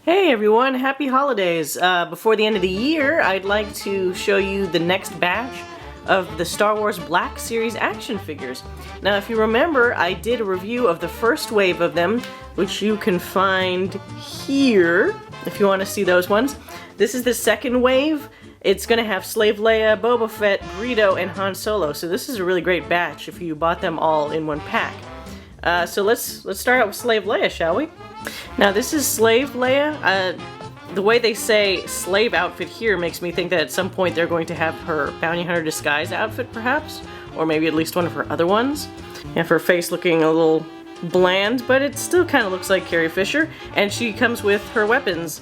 Hey everyone, happy holidays. Before the end of the year, I'd like to show you the next batch of the Star Wars Black Series action figures. Now if you remember, I did a review of the first wave of them, which you can find here if you want to see those ones. This is the second wave. It's going to have Slave Leia, Boba Fett, Greedo, and Han Solo, so this is a really great batch if you bought them all in one pack. So let's start out with Slave Leia, shall we? Now this is Slave Leia. The way they say slave outfit here makes me think that at some point they're going to have her bounty hunter disguise outfit perhaps, or maybe at least one of her other ones. Have her face looking a little bland, but it still kind of looks like Carrie Fisher, and she comes with her weapons.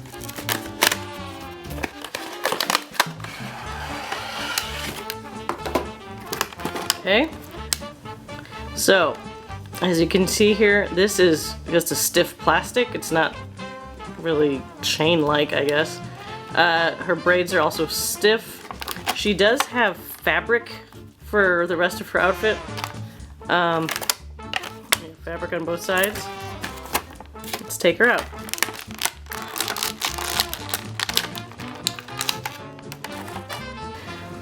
Okay, so as you can see here, this is just a stiff plastic. It's not really chain-like, I guess. Her braids are also stiff. She does have fabric for the rest of her outfit. Fabric on both sides. Let's take her out.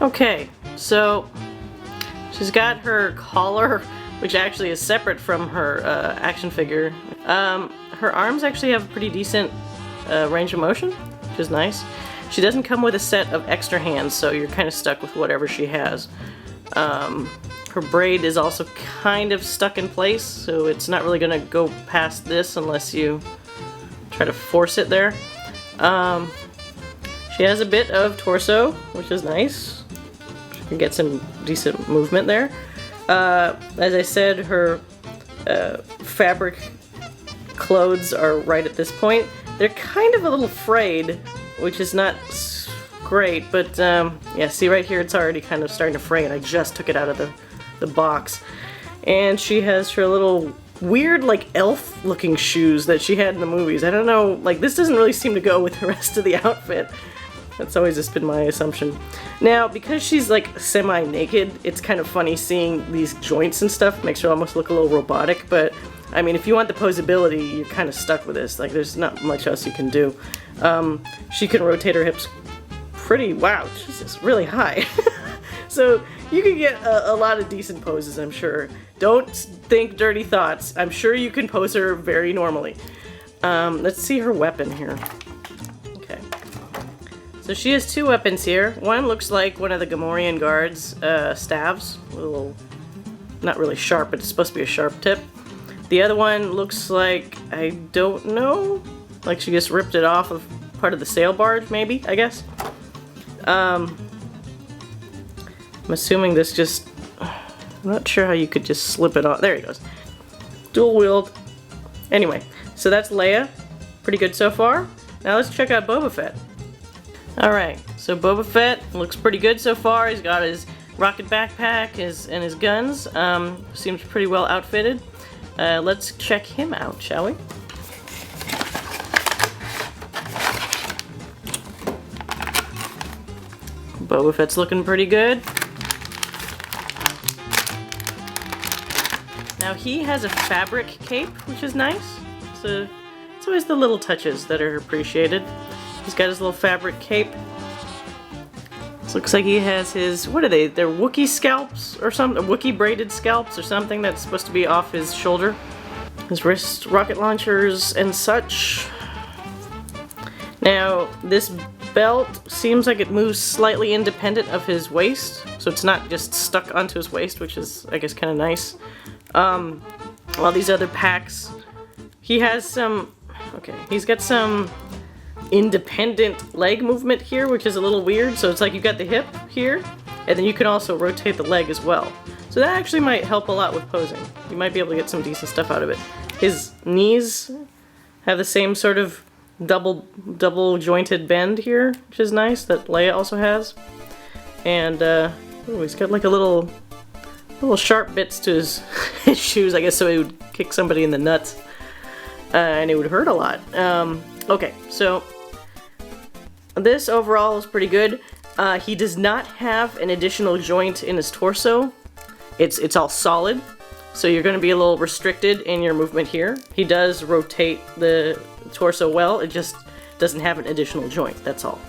Okay, so she's got her collar, which actually is separate from her action figure. Her arms actually have pretty decent range of motion, which is nice. She doesn't come with a set of extra hands, so you're kind of stuck with whatever she has. Her braid is also kind of stuck in place, so it's not really going to go past this unless you try to force it there. She has a bit of torso, which is nice. She can get some decent movement there. As I said, her fabric clothes are right at this point. They're kind of a little frayed, which is not great, but yeah, see right here it's already kind of starting to fray, and I just took it out of the box. And she has her little weird, like, elf looking shoes that she had in the movies. I don't know, like, this doesn't really seem to go with the rest of the outfit. That's always just been my assumption. Now, because she's like semi-naked, it's kind of funny seeing these joints and stuff. Makes her almost look a little robotic, but I mean, if you want the posability, you're kind of stuck with this. Like, there's not much else you can do. She can rotate her hips pretty, wow, Jesus, really high. So you can get a lot of decent poses, I'm sure. Don't think dirty thoughts. I'm sure you can pose her very normally. Let's see her weapon here. So she has two weapons here. One looks like one of the Gamorrean guards' staves. A little, not really sharp, but it's supposed to be a sharp tip. The other one looks like, I don't know, like she just ripped it off of part of the sail barge, maybe, I guess. I'm assuming this just, I'm not sure how you could just slip it off. There he goes. Dual wield. Anyway, so that's Leia. Pretty good so far. Now let's check out Boba Fett. Alright, so Boba Fett looks pretty good so far. He's got his rocket backpack and his guns. Seems pretty well outfitted. Let's check him out, shall we? Boba Fett's looking pretty good. Now he has a fabric cape, which is nice. It's always the little touches that are appreciated. He's got his little fabric cape. This looks like he has his, what are they? They're Wookiee scalps or something, Wookiee braided scalps or something that's supposed to be off his shoulder. His wrist rocket launchers and such. Now, this belt seems like it moves slightly independent of his waist, so it's not just stuck onto his waist, which is, I guess, kind of nice. While these other packs, he has some, okay, he's got some independent leg movement here, which is a little weird. So it's like you've got the hip here, and then you can also rotate the leg as well. So that actually might help a lot with posing. You might be able to get some decent stuff out of it. His knees have the same sort of double jointed bend here, which is nice, that Leia also has. And ooh, he's got like a little sharp bits to his, his shoes, I guess, so he would kick somebody in the nuts. And it would hurt a lot. Okay, so this overall is pretty good. He does not have an additional joint in his torso. It's all solid, so you're going to be a little restricted in your movement here. He does rotate the torso well, it just doesn't have an additional joint, that's all.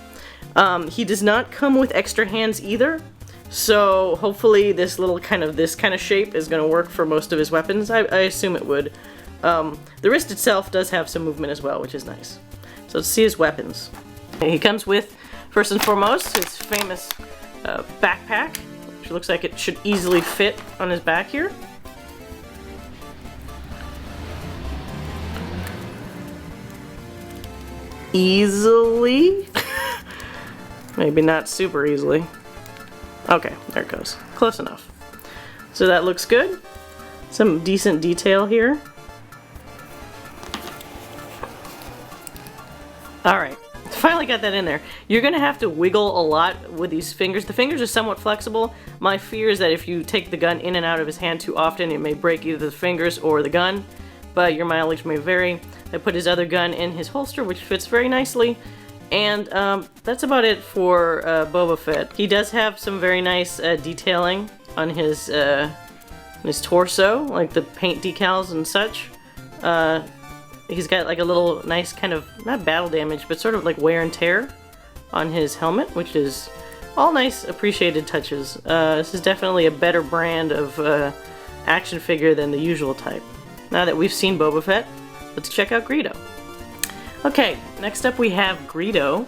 He does not come with extra hands either, so hopefully this kind of shape is going to work for most of his weapons. I assume it would. The wrist itself does have some movement as well, which is nice. So let's see his weapons. He comes with, first and foremost, his famous backpack, which looks like it should easily fit on his back here. Easily? Maybe not super easily. Okay, there it goes. Close enough. So that looks good. Some decent detail here. Alright, finally got that in there. You're gonna have to wiggle a lot with these fingers. The fingers are somewhat flexible. My fear is that if you take the gun in and out of his hand too often, it may break either the fingers or the gun, but your mileage may vary. I put his other gun in his holster, which fits very nicely. And that's about it for Boba Fett. He does have some very nice detailing on his torso, like the paint decals and such. He's got like a little nice kind of, not battle damage, but sort of like wear and tear on his helmet, which is all nice, appreciated touches. This is definitely a better brand of action figure than the usual type. Now that we've seen Boba Fett, let's check out Greedo. Okay, next up we have Greedo.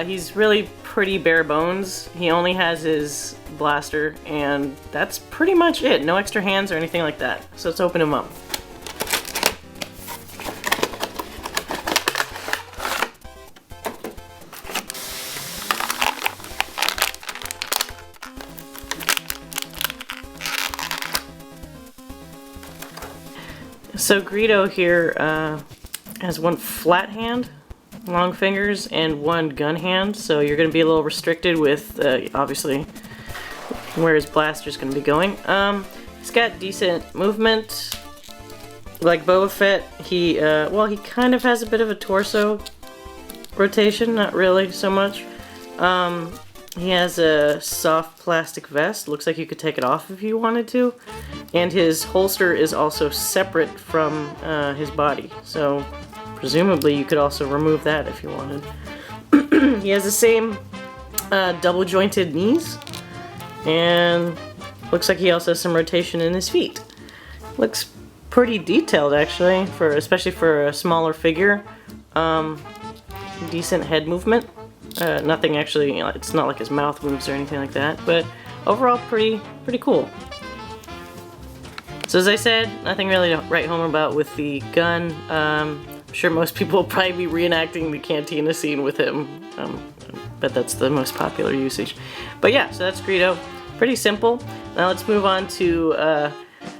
He's really pretty bare bones. He only has his blaster, and that's pretty much it. No extra hands or anything like that. So let's open him up. So Greedo here has one flat hand, long fingers, and one gun hand, so you're going to be a little restricted with, obviously, where his blaster's going to be going. He's got decent movement. Like Boba Fett, he kind of has a bit of a torso rotation, not really so much. He has a soft plastic vest. Looks like you could take it off if you wanted to. And his holster is also separate from his body. So presumably you could also remove that if you wanted. He has the same double jointed knees. And looks like he also has some rotation in his feet. Looks pretty detailed actually, especially for a smaller figure. Decent head movement. Nothing actually, you know, it's not like his mouth moves or anything like that, but overall pretty cool. So as I said, nothing really to write home about with the gun. I'm sure most people will probably be reenacting the cantina scene with him. But that's the most popular usage. But yeah, so that's Greedo. Pretty simple. Now let's move on to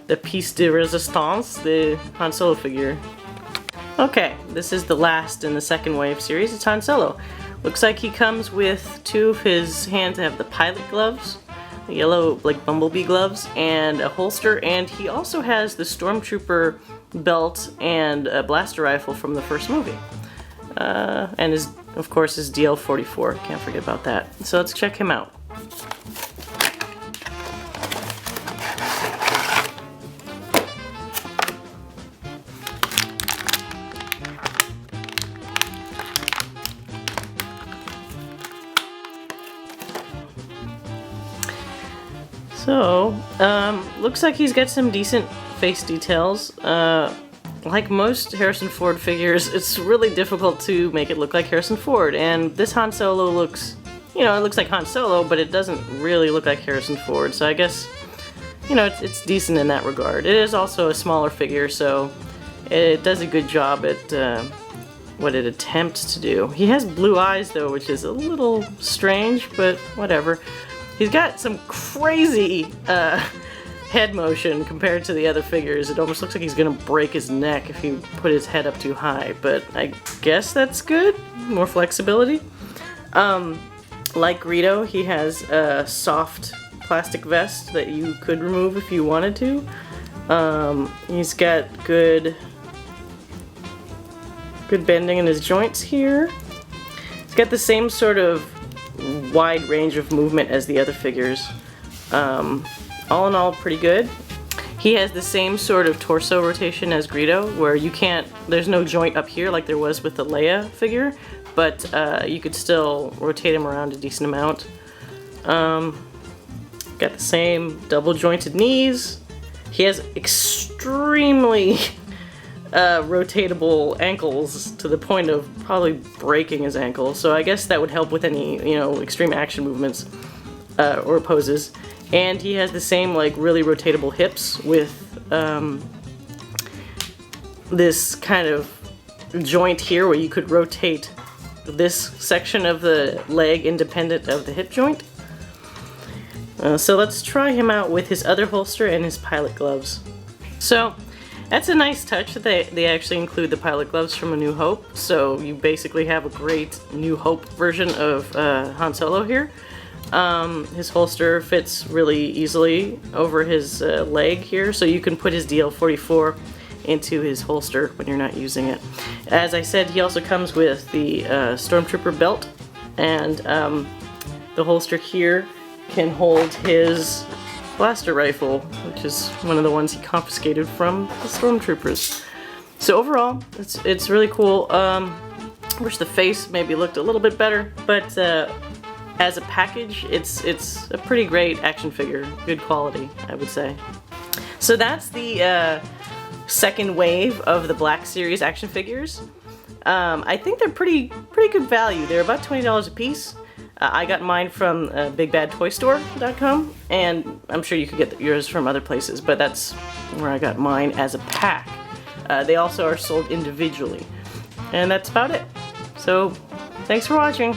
the piece de resistance, the Han Solo figure. Okay, this is the last in the second wave series. It's Han Solo. Looks like he comes with two of his hands that have the pilot gloves, the yellow like bumblebee gloves, and a holster, and he also has the stormtrooper belt and a blaster rifle from the first movie. And of course his DL-44, can't forget about that. So let's check him out. So, looks like he's got some decent face details. Like most Harrison Ford figures, it's really difficult to make it look like Harrison Ford, and this Han Solo looks, you know, it looks like Han Solo, but it doesn't really look like Harrison Ford, so I guess, you know, it's decent in that regard. It is also a smaller figure, so it does a good job at what it attempts to do. He has blue eyes, though, which is a little strange, but whatever. He's got some crazy head motion compared to the other figures. It almost looks like he's gonna break his neck if you put his head up too high, but I guess that's good. More flexibility. Like Greedo, he has a soft plastic vest that you could remove if you wanted to. He's got good bending in his joints here. He's got the same sort of wide range of movement as the other figures. All in all, pretty good. He has the same sort of torso rotation as Greedo, where you can't, there's no joint up here like there was with the Leia figure, but you could still rotate him around a decent amount. Got the same double jointed knees. He has extremely rotatable ankles to the point of probably breaking his ankle, so I guess that would help with any, you know, extreme action movements or poses. And he has the same, like, really rotatable hips with this kind of joint here where you could rotate this section of the leg independent of the hip joint. So let's try him out with his other holster and his pilot gloves. So that's a nice touch that they actually include the pilot gloves from A New Hope. So you basically have a great New Hope version of Han Solo here. His holster fits really easily over his leg here, so you can put his DL-44 into his holster when you're not using it. As I said, he also comes with the Stormtrooper belt, and the holster here can hold his blaster rifle, which is one of the ones he confiscated from the Stormtroopers. So overall, it's really cool. Wish the face maybe looked a little bit better, but as a package, it's a pretty great action figure. Good quality, I would say. So that's the second wave of the Black Series action figures. I think they're pretty good value. They're about $20 a piece. I got mine from BigBadToyStore.com, and I'm sure you could get yours from other places, but that's where I got mine as a pack. They also are sold individually. And that's about it. So, thanks for watching.